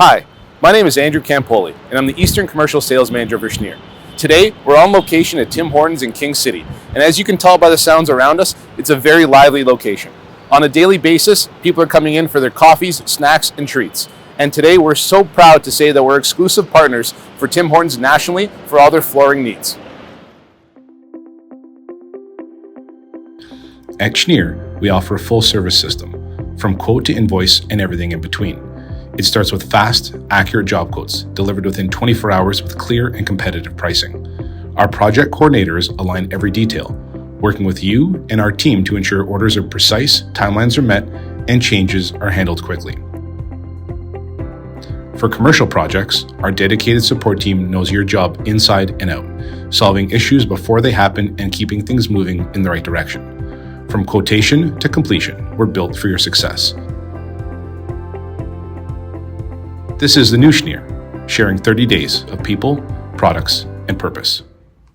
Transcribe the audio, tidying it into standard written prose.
Hi, my name is Andrew Campoli, and I'm the Eastern Commercial Sales Manager for Shnier. Today, we're on location at Tim Hortons in King City, and as you can tell by the sounds around us, it's a very lively location. On a daily basis, people are coming in for their coffees, snacks, and treats. And today, we're so proud to say that we're exclusive partners for Tim Hortons nationally for all their flooring needs. At Shnier, we offer a full-service system, from quote to invoice and everything in between. It starts with fast, accurate job quotes, delivered within 24 hours with clear and competitive pricing. Our project coordinators align every detail, working with you and our team to ensure orders are precise, timelines are met, and changes are handled quickly. For commercial projects, our dedicated support team knows your job inside and out, solving issues before they happen and keeping things moving in the right direction. From quotation to completion, we're built for your success. This is the new Shnier, sharing 30 days of people, products, and purpose.